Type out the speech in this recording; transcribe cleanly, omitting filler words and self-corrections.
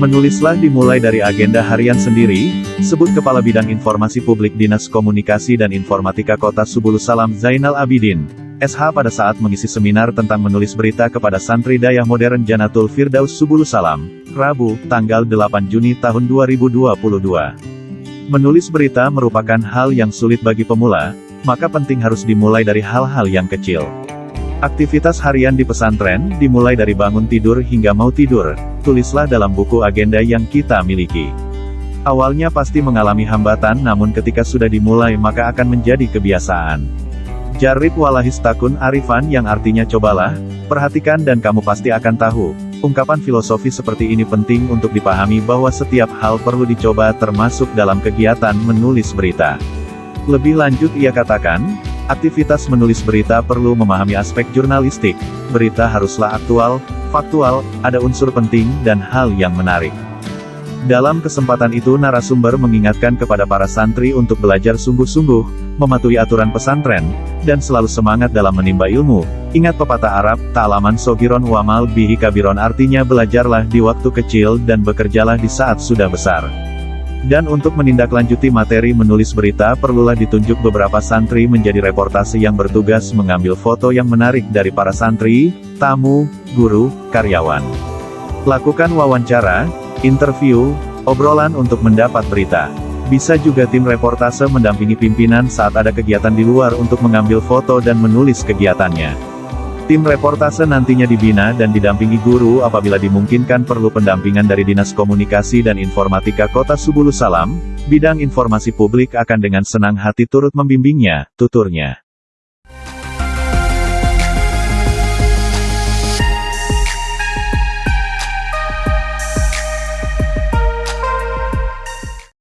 Menulislah dimulai dari agenda harian sendiri, sebut Kepala Bidang Informasi Publik Dinas Komunikasi dan Informatika Kota Subulusalam Zainal Abidin, SH pada saat mengisi seminar tentang menulis berita kepada santri Dayah Modern Janatul Firdaus Subulusalam, Rabu, tanggal 8 Juni tahun 2022. Menulis berita merupakan hal yang sulit bagi pemula, maka penting harus dimulai dari hal-hal yang kecil. Aktivitas harian di pesantren, dimulai dari bangun tidur hingga mau tidur, tulislah dalam buku agenda yang kita miliki. Awalnya pasti mengalami hambatan, namun ketika sudah dimulai maka akan menjadi kebiasaan. Jarib walahis takun arifan, yang artinya cobalah, perhatikan dan kamu pasti akan tahu. Ungkapan filosofi seperti ini penting untuk dipahami bahwa setiap hal perlu dicoba, termasuk dalam kegiatan menulis berita. Lebih lanjut ia katakan, aktivitas menulis berita perlu memahami aspek jurnalistik, berita haruslah aktual, faktual, ada unsur penting, dan hal yang menarik. Dalam kesempatan itu narasumber mengingatkan kepada para santri untuk belajar sungguh-sungguh, mematuhi aturan pesantren, dan selalu semangat dalam menimba ilmu. Ingat pepatah Arab, ta'laman sogiron wamal bihi kabiron, artinya belajarlah di waktu kecil dan bekerjalah di saat sudah besar. Dan untuk menindaklanjuti materi menulis berita perlulah ditunjuk beberapa santri menjadi reportase yang bertugas mengambil foto yang menarik dari para santri, tamu, guru, karyawan. Lakukan wawancara, interview, obrolan untuk mendapat berita. Bisa juga tim reportase mendampingi pimpinan saat ada kegiatan di luar untuk mengambil foto dan menulis kegiatannya. Tim reportase nantinya dibina dan didampingi guru apabila dimungkinkan perlu pendampingan dari Dinas Komunikasi dan Informatika Kota Subulusalam, bidang informasi publik akan dengan senang hati turut membimbingnya, tuturnya.